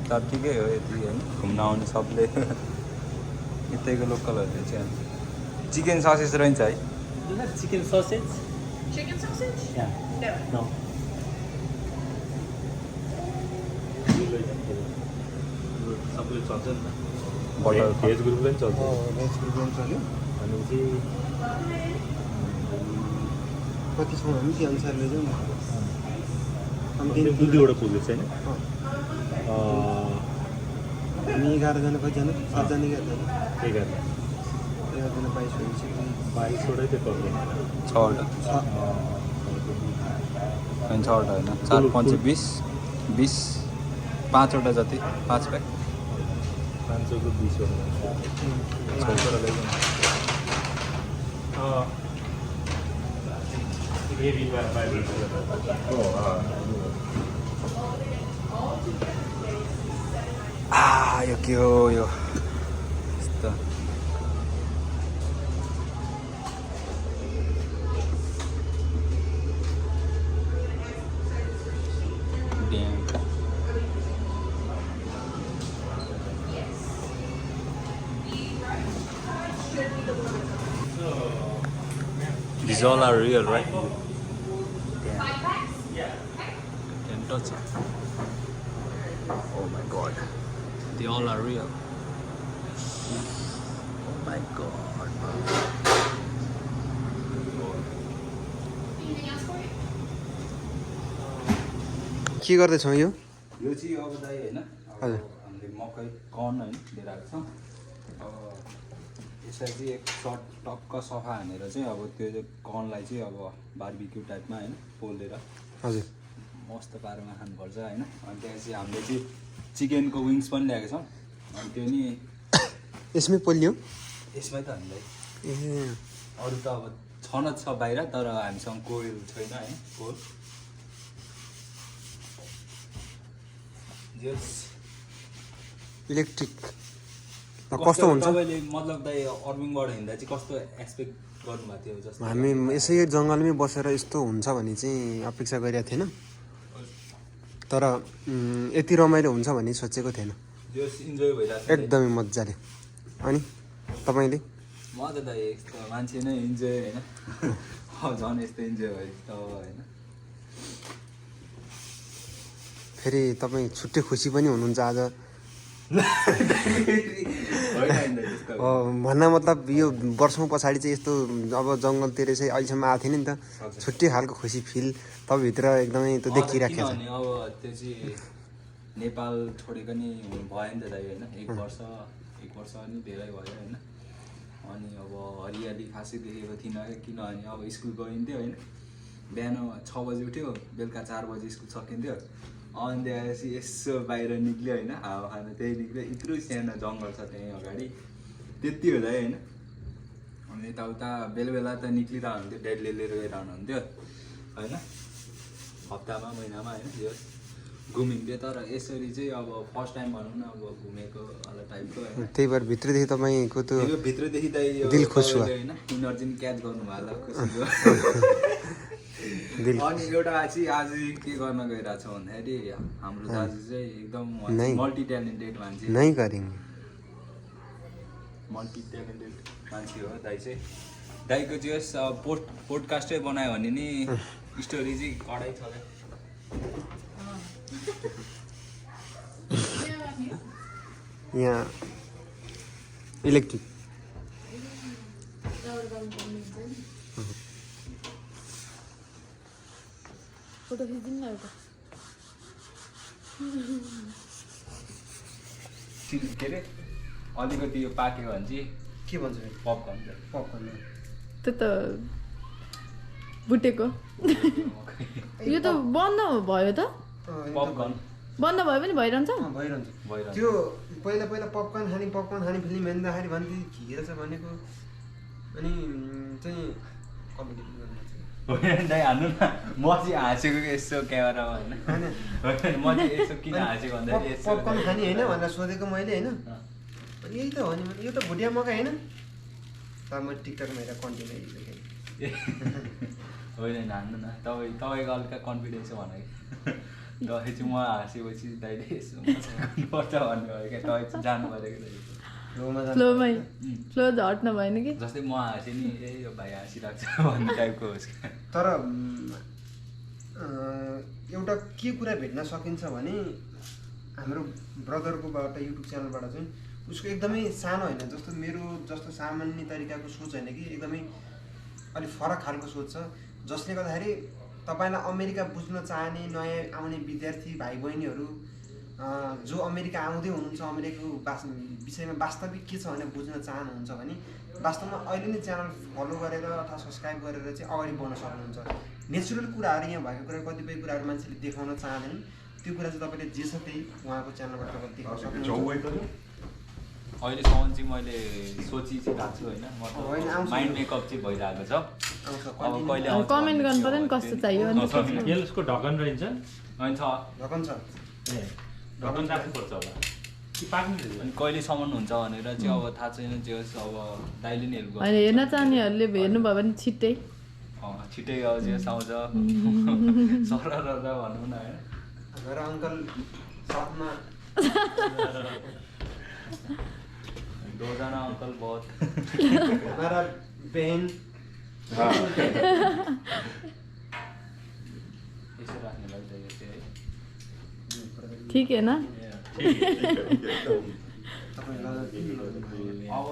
तर ठिकै हो यति होइन घुम्न आउने सबले यतैको लोकलहरूले चाहिँ चिकन ससेज रहन्छ है You have chicken sausage? Chicken sausage? Yeah. No. No. सबैले चल्छ नि त बटर भेज ग्रुपलाई पनि चल्छ भेज बिरयानी चल्यो भनेपछि कति छौँ हामी त्यो अनुसारले चाहिँ दुई दुईवटा पुगेको छैन हामी 11जना कतिजना 7जना 11जना 11 11जना 22 भनेपछि 22वटै त्यो प्रब्लम 6वटा होइन 6वटा होइन 4 5 20 5वटा जति 5 प्याक 500को 20वटा यो के हो यो यस्तो These all are real, right? Can touch it. Oh my god. They all are real. Oh my god. के गर्दैछौँ यो यो चाहिँ अब दाइ होइन अब हजुर। हामीले मकै कर्न होइन लिएर आएको छौँ अब यसलाई चाहिँ एक सर्ट टक्क सफा हानेर चाहिँ अब त्यो कर्नलाई चाहिँ अब बार्बिक्यू टाइपमा होइन पोलेर हजुर मस्त पारेमा खानुपर्छ होइन अनि त्यहाँपछि हामीले चाहिँ चिकनको विङ्स पनि ल्याएको छौँ अनि त्यो नि यसमै पोल्यो यसमै त हामीलाई ए अरू त अब छन छ बाहिर तर हामीसँग कोइल छैन है कोल जस इलेक्ट्रिक कस्तो हुन्छ तपाईँले मतलब दाइ अर्बिङबाट हिँड्दा चाहिँ कस्तो एक्सपेक्ट गर्नुभएको थियो जस्तो हामी यसै जङ्गलमै बसेर यस्तो हुन्छ भने चाहिँ अपेक्षा गरेका थिएन तर यति रमाइलो हुन्छ भन्ने सोचेको थिएन जस इन्जोय भइरहेको छ एकदमै मजाले अनि तपाईँले म त दाइ यस्तो मान्छे नै इन्जोय होइन झन् यस्तो इन्जोय भयो त होइन फेरि तपाईँ छुट्टै खुसी पनि हुनुहुन्छ आज भन्न मतलब यो वर्षौँ पछाडि चाहिँ यस्तो अब जङ्गलतिर चाहिँ अहिलेसम्म आएको थिएन नि त छुट्टै खालको खुसी फिल तपाईँभित्र एकदमै त्यो देखिराखेको छ किनभने अब त्यो चाहिँ नेपाल छोडेको नि भयो नि त दाइ होइन एक वर्ष नि धेरै भयो होइन अनि अब हरियाली खासै देखेको थिइनँ किनभने अब स्कुल गइन्थ्यो होइन बिहान 6 बजी उठ्यो बेलुका 4 बजी स्कुल सकिन्थ्यो अनि त्यहाँपछि यसो बाहिर निक्ल्यो होइन हावा खान त्यही निक्ल्यो यत्रो सानो जङ्गल छ त्यहीँ अगाडि त्यति हुँदा होइन अनि यताउता बेला बेला त निक्लिरहनु हुन्थ्यो ड्याडीले लिएर गइरहनु हुन्थ्यो होइन हप्तामा महिनामा होइन यो घुमिन्थ्यो तर यसरी चाहिँ अब फर्स्ट टाइम भनौँ न अब घुमेको वाला टाइपको होइन त्यही भएर भित्रदेखि तपाईँको त्यो यो भित्रदेखि त यो दिल खुस भयो। होइन इनर्जी क्याच गर्नु भयो खुसीको दिल अनि एउटा चाहिँ आज के गर्न गइरहेको छ भन्दाखेरि हाम्रो दाजु चाहिँ एकदम नहीं। मल्टी ट्यालेन्टेड मान्छे नै गरेंगे मल्टी ट्यालेन्टेड मान्छे हो दाइ चाहिँ दाइको चाहिँ यस पोडकास्टै बनायो भने नि स्टोरी चाहिँ कडै छ यहाँ इलेक्ट्रिक फोटो खिचिदिनु न एउटा के अरे अलिकति यो पाक्यो भने चाहिँ के भन्छ पपकर्न पपकर्न त्यो त बुटेको यो त बन्द भयो त पपकर्न बन्द भयो पनि भइरहन्छ भइरहन्छ भइरहन्छ त्यो पहिला पपकर्न खाने फिल्म हेर्दाखेरि भन्थे के रहेछ भनेको अनि चाहिँ कमेडी दाइ हान्नु न म चाहिँ हाँसेको कि यसो क्यामेरामा होइन म चाहिँ यसो किन हाँसेको भन्दाखेरि यसो पपकर्न खाने होइन भनेर सोधेको मैले होइन अनि यही त हो नि यो त भुटिया मकै होइन तर म टिकटकमा हेरेर कन्टिन्यू देखेँ होइन हान्नु न तपाईँको हल्का कन्फिडेन्स भने तपाईँ चाहिँ म हाँसेपछि दाइले यसो पर्छ भन्नुभयो क्या तपाईँ चाहिँ जानु पऱ्यो कि फ्लोमै फ्लो झट्न भएन कि जस्तै म हाँसेँ नि ए यो भाइ हाँसिरहेको छ भन्ने टाइपको होस् क्या तर एउटा के कुरा भेट्न सकिन्छ भने हाम्रो ब्रदरकोबाट युट्युब च्यानलबाट चाहिँ उसको एकदमै सानो होइन जस्तो मेरो जस्तो सामान्य तरिकाको सोच होइन कि एकदमै अलिक फरक खालको सोच छ जसले गर्दाखेरि तपाईँलाई अमेरिका बुझ्न चाहने नयाँ आउने विद्यार्थी भाइ बहिनीहरू जो अमेरिका आउँदै हुनुहुन्छ अमेरिकाको विषयमा वास्तविक के छ भनेर बुझ्न चाहनुहुन्छ भने वास्तवमा अहिले नै च्यानल फलो गरेर अथवा सब्सक्राइब गरेर चाहिँ अगाडि बढ्न सक्नुहुन्छ नेचुरल कुराहरू यहाँ भएको कुरा कतिपय कुराहरू मान्छेले देखाउन चाहँदैनन् त्यो कुरा चाहिँ तपाईँले जे छ त्यही उहाँको च्यानलबाट तपाईँले देखाउन सक्नुहुन्छ अहिलेसम्म चाहिँ मैले सोची चाहिँ भएको छु होइन म माइन्ड मेकअप चाहिँ भइरहेको छ अब कहिले आउँछ कमेन्ट गर्नु पर्यो नि कस्तो चाहियो अनि यसको ढक्कन रहन्छ होइन छ ढकन छ ए ढक्कन राख्नुपर्छ होला कि पाक्नु अनि कहिलेसम्म हुन्छ भनेर चाहिँ अब थाहा छैन जे होस् अब दाइले नि हेल्प होइन हेर्न चाहनेहरूले हेर्नुभयो भने छिट्टै छिट्टै अब जे होस् आउँछ सर भनौँ न होइन मेरो अङ्कल साथमा दोजना अंकल बहुत हमारा बहन ऐसे रखने लग जाइए ठीक है ना अब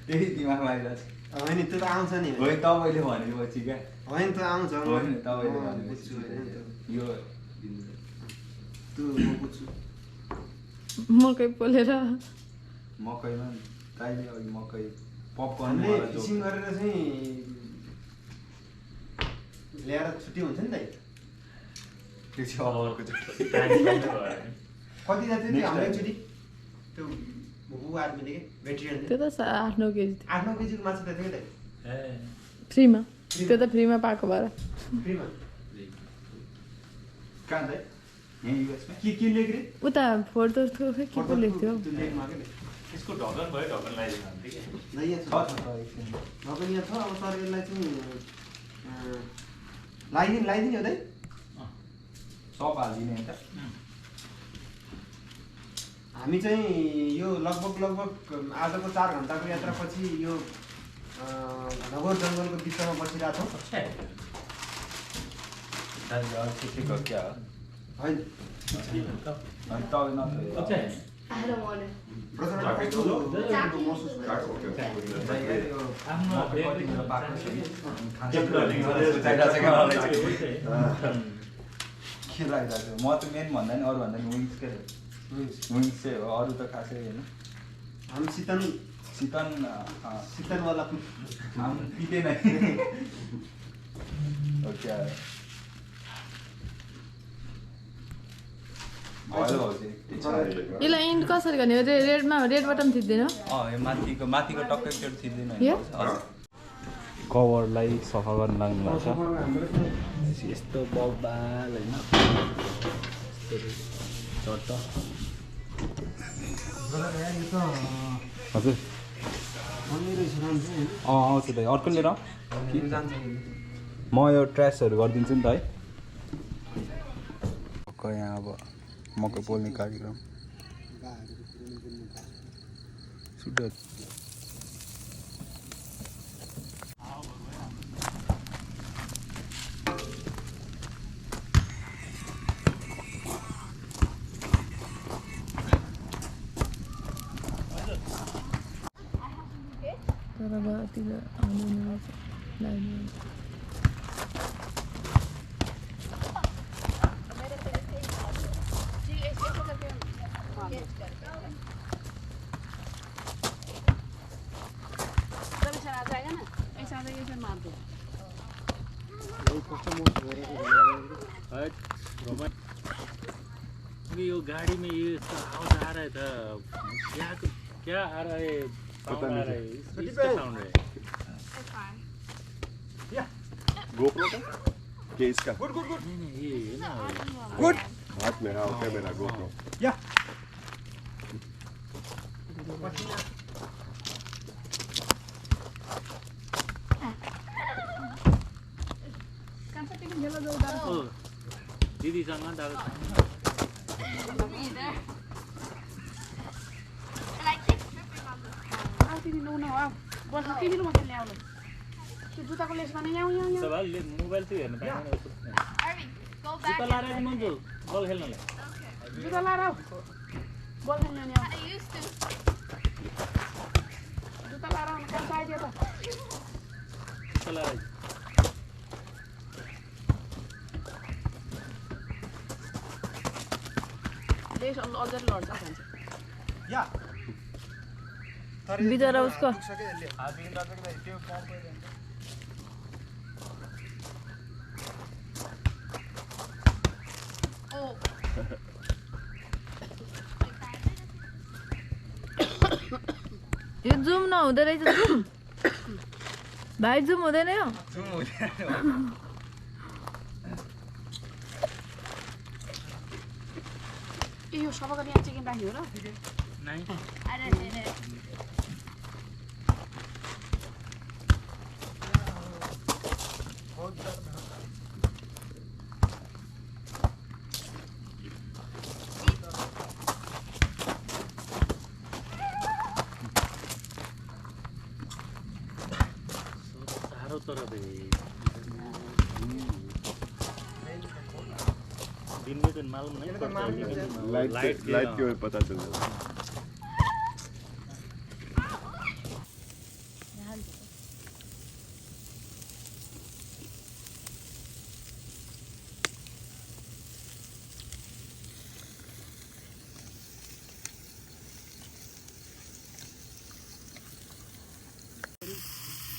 त्यही दिमागमा आइरहेको छ होइन त्यो त आउँछ नि होइन तपाईँले भनेपछि क्या होइन त्यो आउँछ होइन तपाईँले भनेपछि यो त्यो म बुझ्छु मकै पोलेर मकैमा दाइले अघि मकै पपकर्न हामीले फिसिङ गरेर चाहिँ ल्याएर छुट्टी हुन्छ नि त त्यो चाहिँ अर्को कति जाति थियो हाम्रो एकचोटि त्यो भुकु आर्मीले के भेटेरियन त्यो त 8-9 केजी 8-9 केजीको माछा त थियो त फ्रीमा त्यो त फ्रीमा पाएको भएर फ्रीमा कहाँ त यहीँ युएसमा के लेख रे उता फोटो के को लेख्थ्यो त्यो लेखमा के यसको ढक्कन भयो ढक्कन लगाइदिनु भन्थ्यो कि ल यहाँ छ ढक्कन यहाँ छ अब तर यसलाई चाहिँ लगाइदिने हो दाइ सब हालिदिने अन्त हामी चाहिँ यो लगभग आजको 4 घन्टाको यात्रापछि यो घनघोर जङ्गलको बिचमा बसिरहेको छौँ क्या होइन अनि तपाईँ नत्र I don't want it. महसुस खेलाइरहेको म त मेन भन्दा नि अरू भन्दा नि विङ्स के विङ्स चाहिँ हो अरू त खासै होइन हामी शीतनवाला हम पिते नै ओके यसलाई इन्ड कसरी गर्ने रेड बटन थिच्दैन माथिको टक्कै एकचोटि थिच्दैन यो? कभरलाई सफा गर्न लाग्नु भएको छ यस्तो बबाल होइन चट्ट हजुर आउँछु त अर्को लिएर म यो ट्र्यासहरू गरिदिन्छु नि त है यहाँ अब मकै पोल्ने कार्यक्रम सुट तर तिर आउँदैन लाग्ने यो गाड़ी में ये आवाज आ रहा था क्या आ रहा है साउंड आ रहा है इसका साउंड है GoPro का क्या इसका नहीं ये ना गुड हाथ में हाँ कैमरा GoPro दिदीसँग दादा जुत्ताको लेसमा नै यहाँ यहाँ मोबाइल चाहिँ हेर्नु पाएन Go back. जुत्ता लाएर जानुहुन्छ बल खेल्नलाई जुत्ता लाएर आऊ बल खेल्नु नि I used to. जुत्ता लाएर आउनु पर्छ आइदियो त जुत्ता लाएर लेस अल्झरी लड्छ भन्छ या बिचरा उसको Oh. यो जुम नहुँदो रहेछ जुम भाइ जुम हुँदैन यो ए यो सबैको यहाँ चिकन राख्यो र नाइ I didn't hit it. साह्रो तर दिन में तो मालूम नहीं पड़ता है लेकिन लाइट के पता चल जाता है।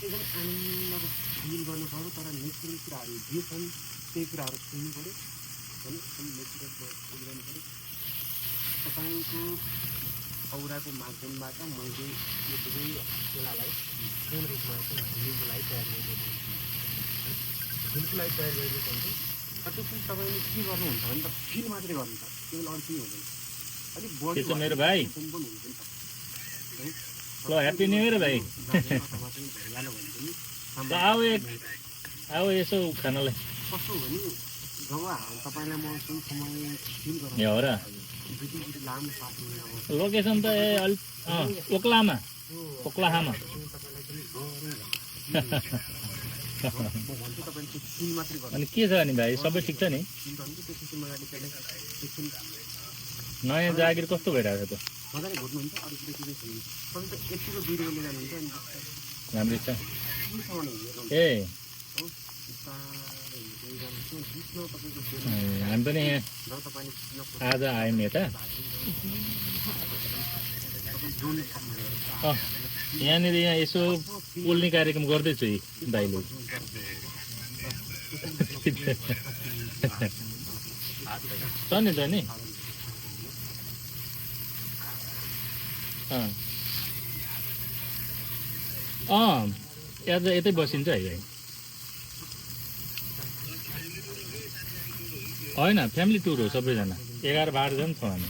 एकदम आनन्द फिल गर्नु पऱ्यो तर नेचुरल कुराहरू जे छन् त्यही कुराहरू सुन्नु पऱ्यो होइन एकदम नेचुरल फिल गर्नु पऱ्यो तपाईँको औराको माध्यमबाट मैले यो दुवै बेलालाई पूर्ण रूपमा चाहिँ हिँड्नुको लागि तयार गरिदिएको हिँड्नुको लागि तयार गरिदिएको हुन्छ र त्यसपछि तपाईँले के गर्नुहुन्छ भने त फिल मात्रै गर्नुहुन्छ केवल अरू केही हुँदैन अलिक बढी त्यसो मेरो भाइ हुन्छ नि त है ल ह्याप्पी न्यू इयर भाइ आओ यसो खानालाई कस्तो हो भने जब तपाईँलाई म जुन समय फिल ए हो र गराउँछु लामो साथी लोकेसन त ए अलिक ओक्लामा ओक्लाहामा अनि के छ अनि भाइ सबै ठिक छ नि नयाँ जागिर कस्तो भइरहेको छ त मजाले घुट्नुहुन्छ अरू कुरो केही छैन तपाईँ त यतिको भिडियो लिएर जानुहुन्छ अनि राम्रै छ केसम्म हेर्नु ए हो बिचमा तपाईँको हामी पनि यहाँ जब तपाईँले आज आयौँ यता यहाँनिर यहाँ यसो पोल्ने कार्यक्रम गर्दैछु दाइले छ नि त नि आज यतै बसिन्छ है भाइ होइन फ्यामिली टुर हो सबैजना 11-12 जन छौँ हामी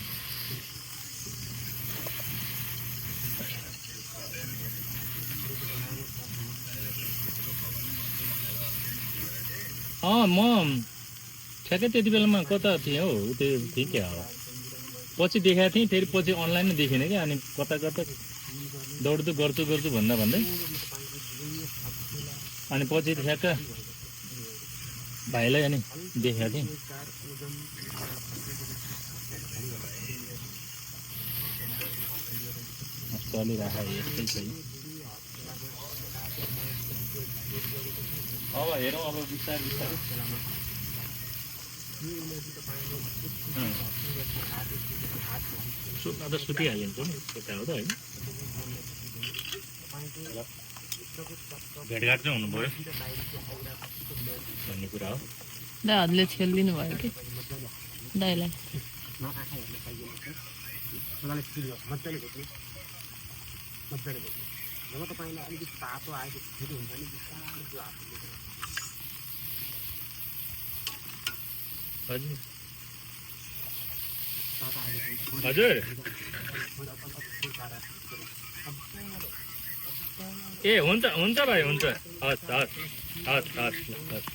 म ठ्याक्कै त्यति बेलामा कता थिएँ हौ त्यो थिएँ क्या हो पछि देखाएको थिएँ फेरि पछि अनलाइनमा देखिनँ क्या अनि कता कता दौड्दो गर्छु भन्दा भन्दै अनि पछि ठ्याक्क भाइलाई अनि देखाएको थिएँ चलिरहेको यस्तै छ अब हेरौँ अब बिस्तारै बिस्तारै सुत्न त सुतिहालिन्छ नि यता हो त होइन भेटघाट चाहिँ हुनु पऱ्यो भन्ने कुरा हो दाइहरूले खेलिदिनु भयो कि दाइलाई मजाले फिल गर्छ मजाले घुट्नु मजाले घुट्नु जब तपाईँलाई अलिकति तातो आएको फेरि हुन्छ नि बिस्तारै त्यो हातले हजुर तातो आएको हजुर ए हुन्छ हुन्छ भाइ हुन्छ हस् हस् हस् हस् हस्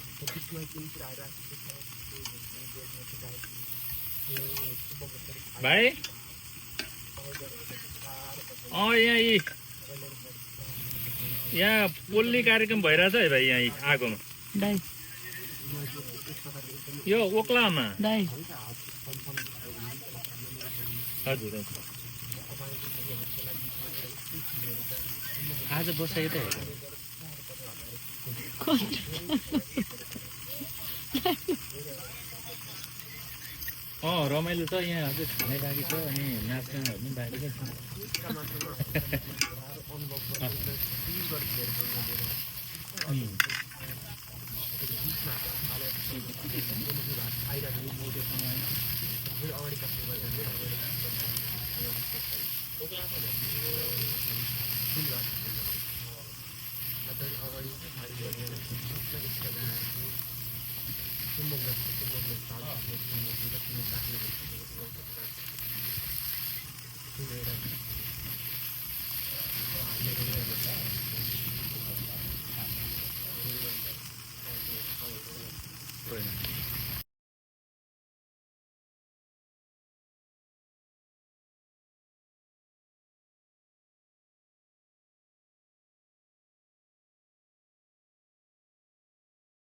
भाइ यहाँ पोल्ने कार्यक्रम भइरहेछ है भाइ यहाँ आगोमा दाइ यो ओक्लामा दाइ हजुर आज बसाइ त हेर रमाइलो छ यहाँ अझै खाने बाँकी छ अनि नाच्नेहरू पनि बाँकी छ